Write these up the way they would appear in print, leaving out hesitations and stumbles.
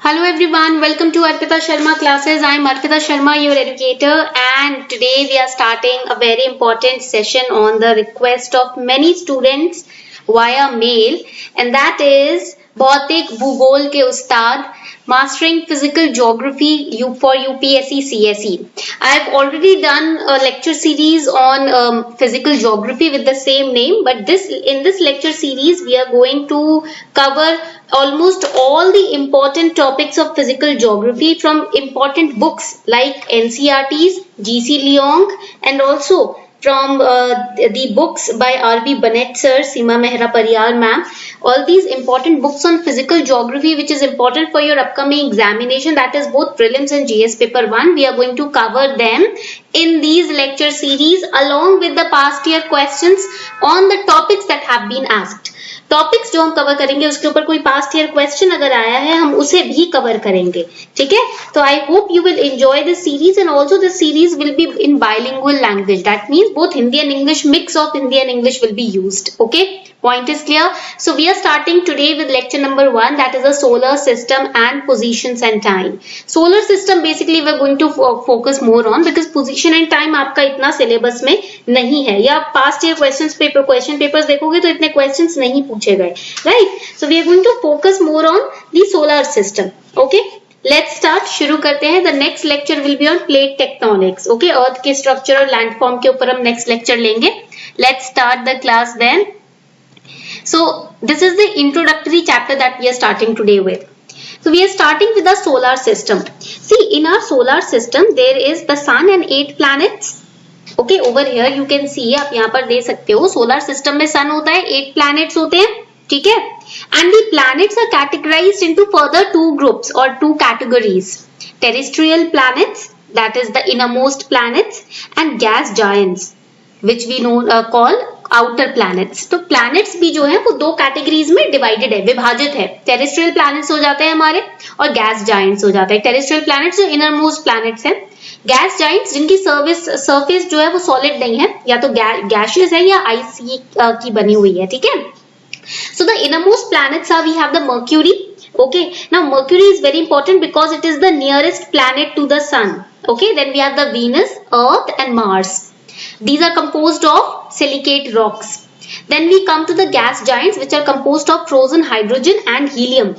Hello everyone, welcome to Arpita Sharma classes. I am Arpita Sharma, your educator, and today we are starting a very important session on the request of many students via mail, and that is Bhautik Bhugol ke Ustad Mastering Physical Geography for UPSC CSE. I have already done a lecture series on physical geography with the same name, but in this lecture series we are going to cover almost all the important topics of physical geography from important books like NCERT's, GC Leong, and also from the books by R.B. Bennett sir, Seema Mehra Pariyar ma'am. All these important books on physical geography which is important for your upcoming examination, that is both prelims and GS paper 1. We are going to cover them in these lecture series along with the past year questions on the topics that have been asked. Topics जो हम cover करेंगे उसके ऊपर कोई past year question अगर आया है हम उसे भी कवर करेंगे, ठीक है. तो I hope you will enjoy this series and also this series will be in bilingual language. That means both Hindi and English, mix of Hindi and English will be used. Okay, point is clear. So we are starting today with lecture number 1, that is the solar system and positions and time. Solar system basically we are going to focus more on because position and time आपका इतना syllabus में नहीं है, या past year question papers देखोगे तो इतने questions नहीं पूछे गए, right? So we are going to focus more on the solar system. Okay, let's start. शुरू करते हैं. The next lecture will be on plate tectonics. Okay, earth के structure और landform के ऊपर हम next lecture लेंगे. Let's start the class then. So this is the introductory chapter that we are starting today with. So we are starting with the solar system. See, in our solar system there is the sun and 8 planets. Okay, over here you can see, आप यहाँ पर दे सकते हो, solar system में sun होता है, 8 planets होते हैं, ठीक है. And the planets are categorized into further 2 groups or 2 categories. Terrestrial planets, that is the innermost planets, and gas giants, which we know call outer planets. तो प्लैनेट्स भी जो है वो 2 कैटेगरीज में डिवाइडेड है, विभाजित है. टेरेस्ट्रियल प्लैनेट्स हो जाते हैं हमारे और गैस जाइंट्स हो जाते हैं. टेरेस्ट्रियल प्लैनेट्स जो इनर मोस्ट प्लैनेट्स हैं, गैस जाइंट्स जिनकी सरफेस जो है वो सॉलिड नहीं है, या तो गैशियस है या आइस की बनी हुई है, ठीक है. So the innermost planets are, we have the Mercury. Okay, now Mercury is very important because it is the nearest planet to the sun. Okay, then we have the Venus, Earth and Mars. These are composed of silicate rocks. Then we come to the gas giants which are composed of frozen hydrogen and helium.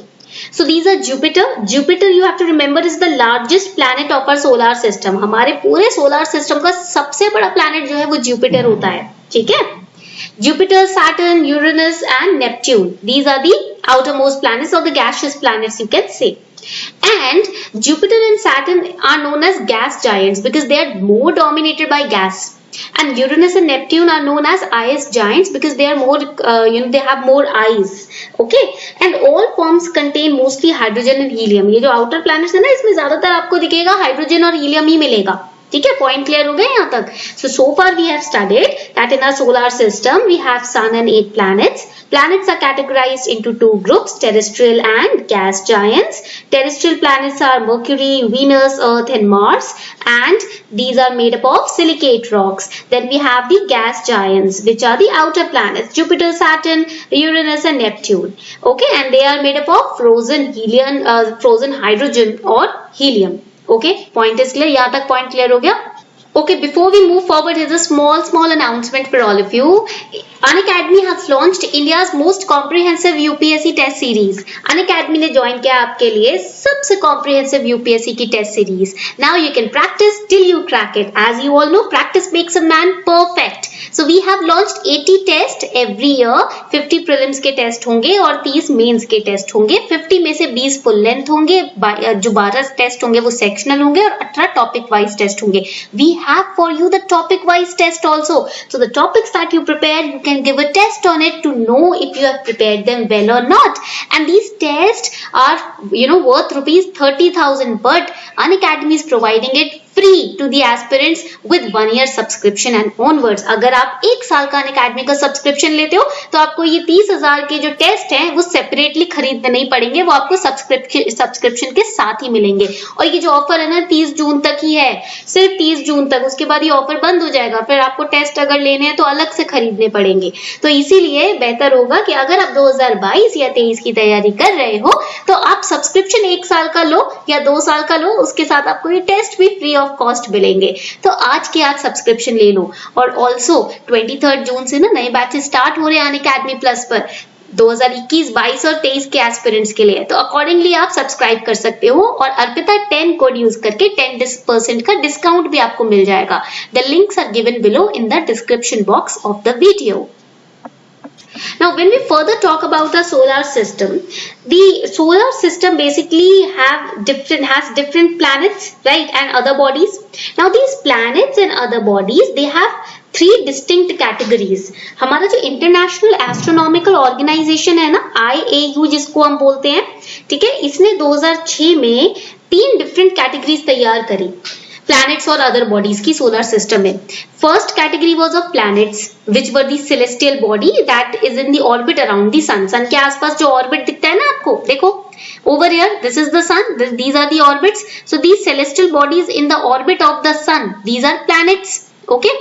So these are Jupiter. Jupiter you have to remember is the largest planet of our solar system. हमारे पूरे solar system का सबसे बड़ा planet जो है वो Jupiter होता है, ठीक है. Jupiter, Saturn, Uranus and Neptune. These are the outermost planets or the gaseous planets you can say. And Jupiter and Saturn are known as gas giants because they are more dominated by gas. And Uranus and Neptune are known as ice giants because they are more, they have more ice. Okay, and all forms contain mostly hydrogen and helium. ये जो outer planets है ना, इसमें ज्यादातर आपको दिखेगा hydrogen और helium ही मिलेगा, ठीक है. पॉइंट क्लियर हो गए यहाँ तक. So far we have studied that in our solar system we have sun and 8 planets. Planets are categorized into 2 groups, terrestrial and gas giants. Terrestrial planets are Mercury, Venus, Earth and Mars, and these are made up of silicate rocks. Then we have the gas giants which are the outer planets, Jupiter, Saturn, Uranus and Neptune. Okay, and they are made up of frozen helium, frozen hydrogen or helium. Okay, point is clear. यहाँ तक point clear हो गया. Okay, before we move forward, here's a small announcement for all of you. Unacademy has launched India's most comprehensive UPSC test series. Unacademy ने join किया आपके लिए सबसे comprehensive UPSC की test series. Now you can practice till you crack it. As you all know, practice makes a man perfect. So we have launched 80 tests every year. 50 prelims के test होंगे और 30 mains के test होंगे. 50 में से 20 full length होंगे, जो 12 test होंगे वो sectional होंगे और 18 topic wise test होंगे. We have for you the topic wise test also. So the topics that you prepare, you can give a test on it to know if you have prepared them well or not. And these tests are, worth rupees 30,000, but Unacademy is providing it free to the aspirants with 1 year subscription and onwards. अगर आप 1 साल का Unacademy का subscription लेते हो तो आपको ये 30,000 के जो टेस्ट हैं वो सेपरेटली खरीदने नहीं पड़ेंगे, वो आपको सब्सक्रिप्शन के साथ ही मिलेंगे। और ये जो ऑफर है ना 30 जून तक ही है, सिर्फ 30 जून तक, उसके बाद ये ऑफर बंद हो जाएगा। फिर आपको टेस्ट अगर लेने हैं तो अलग से खरीदने पड़ेंगे। तो इसीलिए बेहतर होगा कि अगर आप 2022 या 23 की तैयारी कर रहे हो तो आप सब्सक्रिप्शन 1 साल का लो या 2 साल का लो, उसके साथ आपको ये टेस्ट भी फ्री ऑफ कॉस्ट मिलेंगे। तो आज के आज सब्सक्रिप्शन ले लो। और ऑल्सो 23 जून से ना नए बैचेस स्टार्ट हो रहे हैं अनअकैडमी प्लस पर 2021, 22 और 23 के एस्पिरेंट्स के लिए। तो अकॉर्डिंगली आप सब्सक्राइब कर सकते हो और अर्पिता 10 कोड यूज करके 10% का डिस्काउंट भी आपको मिल जाएगा। The links are given below in the description box of the video. Now, when we further talk about the solar system basically has different planets, right, and other bodies. Now, these planets and other bodies, they have 3 distinct categories. हमारा जो international astronomical organisation है ना, IAU जिसको हम बोलते हैं, ठीक है, इसने 2006 में 3 डिफरेंट कैटेगरीज तैयार करी planets और other bodies की solar system में। First category was of planets which were the celestial body that is in the orbit around the sun. sun के आसपास जो orbit दिखता है ना आपको, देखो over here this is the sun, these are the orbits. So these celestial bodies in the orbit of the sun, these are planets. Okay,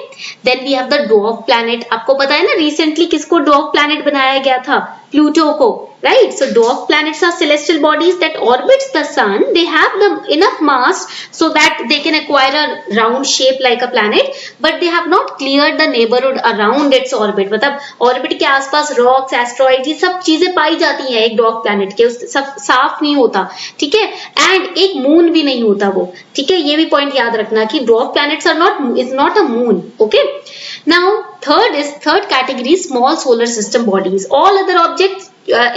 then we have the dwarf planet. आपको पता है ना recently किसको dwarf planet बनाया गया था, Pluto को, right? So dwarf planets are celestial bodies that orbits the sun. They have the enough mass so that they can acquire a round shape like a planet, but they have not cleared the neighborhood around its orbit. मतलब orbit के आसपास rocks, asteroid, ये सब चीजें पाई जाती हैं एक dwarf planet के, सब साफ नहीं होता, ठीक है, एंड एक मून भी नहीं होता वो, ठीक है, ये भी पॉइंट याद रखना कि dwarf planets are not a moon. Okay, now third category is small solar system bodies. All other objects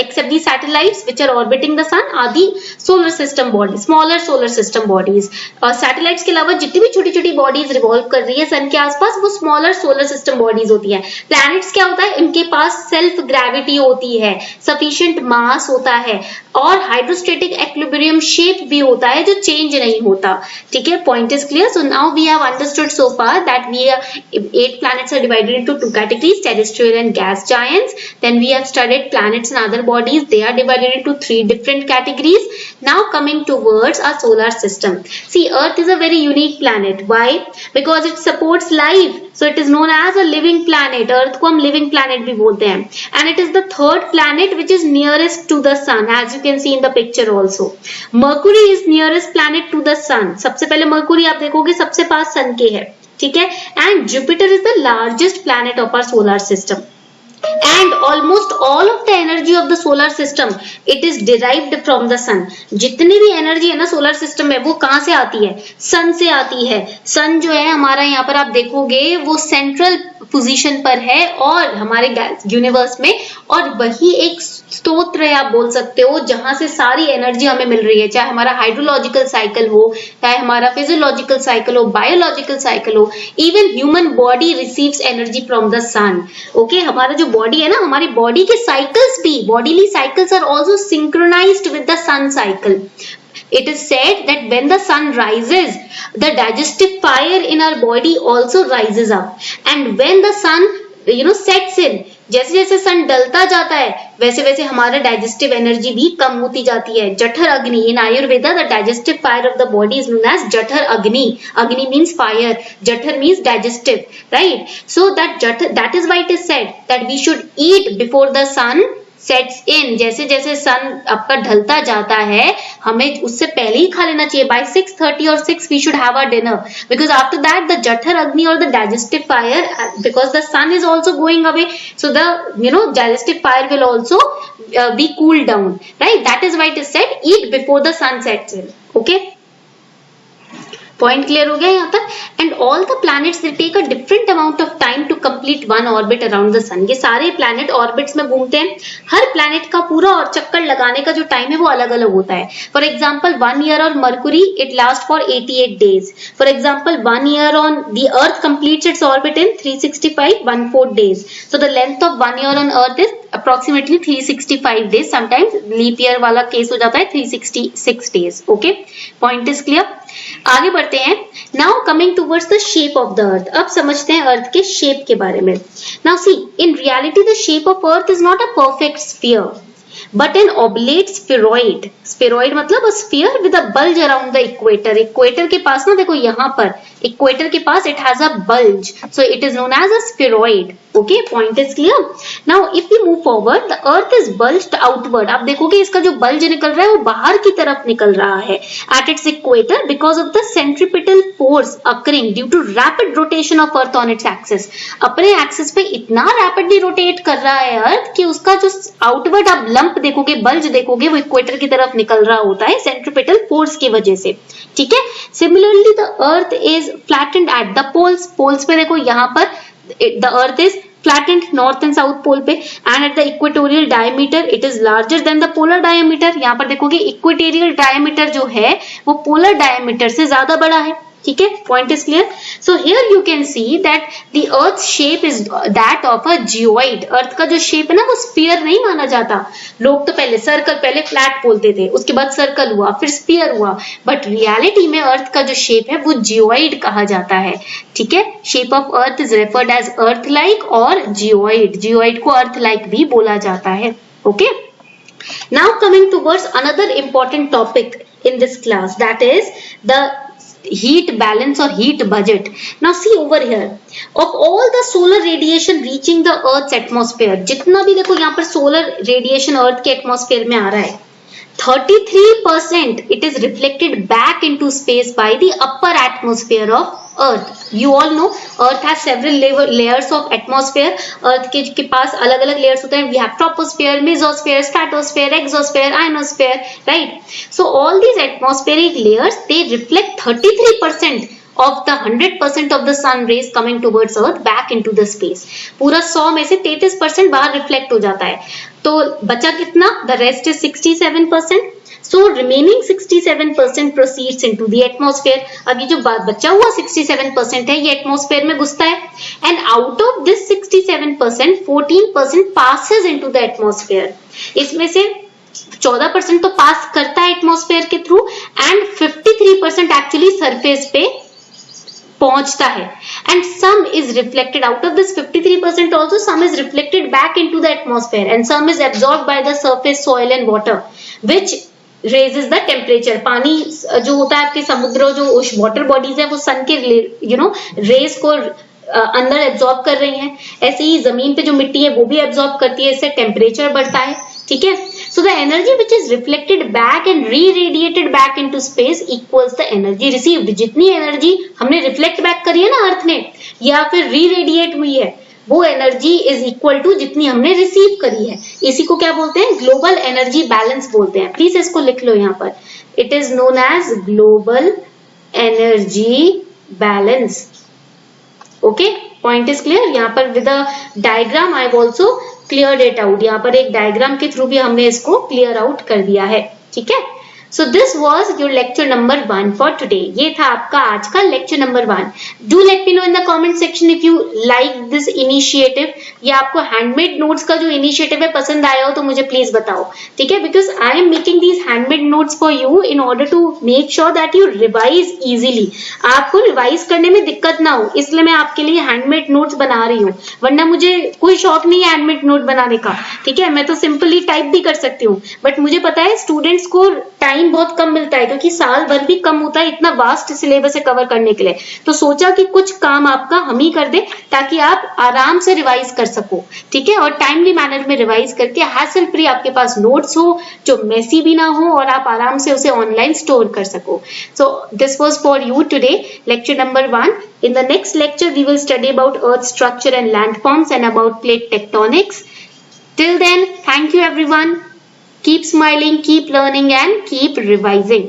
except the satellites which are orbiting the sun are the solar system bodies, smaller solar system bodies. और satellites के अलावा जितनी भी छोटी छोटी bodies revolve कर रही है सन के आसपास वो smaller solar system bodies होती हैं। planets क्या होता है, इनके पास self gravity होती है, sufficient mass होता है और hydrostatic equilibrium shape भी होता है जो change नहीं होता, ठीक है, point is clear. So now we have understood so far that 8 planets are divided into 2 categories, terrestrial and gas giants. Then we have studied planets and other bodies, they are divided into 3 different categories. Now coming towards our solar system. See, Earth is a very unique planet. Why? Because it supports life. So it is known as a living planet. Earth को हम living planet भी बोलते हैं. And it is the 3rd planet which is nearest to the sun, as you can see in the picture also. Mercury is nearest planet to the sun. सबसे पहले Mercury आप देखोगे सबसे पास sun के है, ठीक है, and Jupiter is the largest planet of our solar system. And almost all of the energy of the solar system it is derived from the sun. जितनी भी एनर्जी है ना सोलर सिस्टम में वो कहाँ से आती है, सन से आती है। सन जो है हमारा यहाँ पर आप देखोगे वो सेंट्रल पोजीशन पर है और हमारे यूनिवर्स में, और वही एक स्तोत्र है आप बोल सकते हो जहां से सारी एनर्जी हमें मिल रही है, चाहे हमारा हाइड्रोलॉजिकल साइकिल हो, चाहे हमारा फिजियोलॉजिकल साइकिल हो, बायोलॉजिकल साइकिल हो, even human body receives energy from the sun. Okay, हमारा जो बॉडी है ना, हमारी बॉडी के साइकिल्स भी, bodily cycles are also synchronized with the sun cycle. It is said that when the sun rises, the digestive fire in our body also rises up, and when the sun sets in, जैसे जैसे सन डलता जाता है वैसे वैसे हमारा digestive energy भी कम होती जाती है. जठर अग्नि, in Ayurveda the digestive fire of the body is known as जठर अग्नि. अग्नि मीन्स फायर, जठर means digestive, right? So that is why it is said that we should eat before the sun sets in. जैसे जैसे सन आपका ढलता जाता है हमें उससे पहले ही खा लेना चाहिए. बाय 6:30 और 6 we should have our dinner, because after that the जठर अग्नि और the digestive fire, because the sun is also going away, so the digestive fire will also be cool down, right? That is why it is said eat before the sun sets in. Okay, point clear हो गया यहाँ तक? And all the planets they take a different amount of time to complete one orbit around the सन. ये सारे planet orbits में घूमते हैं. हर planet का पूरा और चक्कर लगाने का जो टाइम है वो अलग अलग होता है. For example 1 year on Mercury it lasts for 88 days. For example 1 year on the Earth completes its orbit in 365 1/4 days. So the length of 1 year on Earth is approximately 365 days, sometimes leap year वाला case हो जाता है 366 days. Okay, point is clear. आगे बढ़ते हैं. Now coming towards the shape of the earth. अब समझते हैं अर्थ के शेप के बारे में. Now see, in reality the shape of earth is not a perfect sphere but an oblate spheroid. Spheroid मतलब a sphere with a bulge around the equator. Equator के पास ना देखो यहाँ पर equator के पास it has a bulge, so it is known as a spheroid. Okay, point is clear. Now if we move forward, the earth is bulged outward. आप देखोगे इसका जो bulge निकल रहा है वो बाहर की तरफ निकल रहा है at its equator because of the centripetal force occurring due to rapid rotation of earth on its axis. अपने axis पे इतना rapidly rotate कर रहा है अर्थ कि उसका जो outward आप lump देखोगे, bulge देखोगे, वो equator की तरफ निकल रहा होता है centripetal force की वजह से. ठीक है. Similarly the earth is flattened at the poles. Poles पे देखो यहाँ पर the earth is flattened north and south pole पे, and at the equatorial diameter it is larger than the polar diameter. यहाँ पर देखोगे equatorial diameter जो है वो polar diameter से ज्यादा बड़ा है. ठीक है, point is clear. So here you can see that the earth shape is that of a geoid. Earth का जो शेप है ना वो स्फीयर नहीं माना जाता. लोग तो पहले सर्कल, पहले फ्लैट बोलते थे, उसके बाद सर्कल हुआ, फिर स्फीयर हुआ, बट रियलिटी में अर्थ का जो शेप है वो जियोइड कहा जाता है. ठीक है, shape of earth is referred as earth like और जियोइड. जियोइड को अर्थ लाइक भी बोला जाता है. Okay, now coming towards another important topic in this class, that is the heat balance or heat budget. Now see over here, of all the solar radiation reaching the earth's atmosphere, जितना भी देखो यहाँ पर solar radiation earth के atmosphere में आ रहा है, 33% it is reflected back into space by the upper atmosphere of earth. You all know earth has several layers of atmosphere. earth के पास अलग अलग layers होते हैं. We have troposphere, mesosphere, stratosphere, exosphere, ionosphere, right? So all these atmospheric layers, they reflect 33% of the 100% of the sun rays coming towards earth back into the space. पूरा 100 में से 33% बाहर reflect हो जाता है. तो बचा कितना? The rest is 67%. So remaining 67% proceeds into the atmosphere. अब ये जो बचा हुआ 67% है ये एटमॉस्फेयर में घुसता है. And out of this 67%, 14% passes into the atmosphere. इसमें से 14% तो पास करता है एटमॉस्फेयर के थ्रू, एंड 53% एक्चुअली सरफेस पे पहुंचता है. And some is reflected out of this 53% also, some is reflected back into the atmosphere and some is absorbed by the surface soil and water which raises the temperature. पानी जो होता है आपके समुद्र, जो वाटर बॉडीज है वो सन के रेस को अंदर एब्सॉर्ब कर रही हैं. ऐसे ही जमीन पे जो मिट्टी है वो भी एब्सॉर्ब करती है, इससे टेम्परेचर बढ़ता है. ठीक है. So the energy which is reflected back and re-radiated back into space equals the energy received. जितनी एनर्जी हमने रिफ्लेक्ट बैक करी है ना अर्थ ने या फिर री-रेडिएट हुई है, वो एनर्जी इज इक्वल टू जितनी हमने रिसीव करी है. इसी को क्या बोलते हैं? ग्लोबल एनर्जी बैलेंस बोलते हैं. प्लीज इसको लिख लो यहाँ पर. It is known as global energy balance. Okay, point is clear. यहाँ पर with a diagram I have also cleared it out. यहाँ पर एक डायग्राम के थ्रू भी हमने इसको क्लियर आउट कर दिया है. ठीक है. So this was your lecture number 1 for today. ये था आपका आज का lecture number 1. Do let me know in the comment section if you like this initiative. या आपको handmade notes का जो initiative है पसंद आया हो तो मुझे please बताओ. ठीक है. Because I am making these handmade notes for you in order to make sure that you revise easily. आपको revise करने में दिक्कत ना हो, इसलिए मैं आपके लिए handmade notes बना रही हूँ. वरना मुझे कोई शौक नहीं है handmade note बनाने का. ठीक है. मैं तो simply type भी कर सकती हूँ, बट मुझे पता है स्टूडेंट्स को टाइम बहुत कम मिलता है क्योंकि साल भर भी कम होता है इतना वास्ट सिलेबस है कवर करने के लिए. तो सोचा कि कुछ काम आपका हम ही कर दे ताकि आप आराम से रिवाइज कर सको. ठीक है. और टाइमली मैनर में रिवाइज करके हैसल फ्री आपके पास नोट्स हो जो मेसी भी ना हो और आप आराम से उसे ऑनलाइन स्टोर कर सको. So this was for you today, lecture number 1. In the next lecture we will study about earth structure and landforms and about plate tectonics. Till then, thank you everyone. Keep smiling, keep learning and keep revising.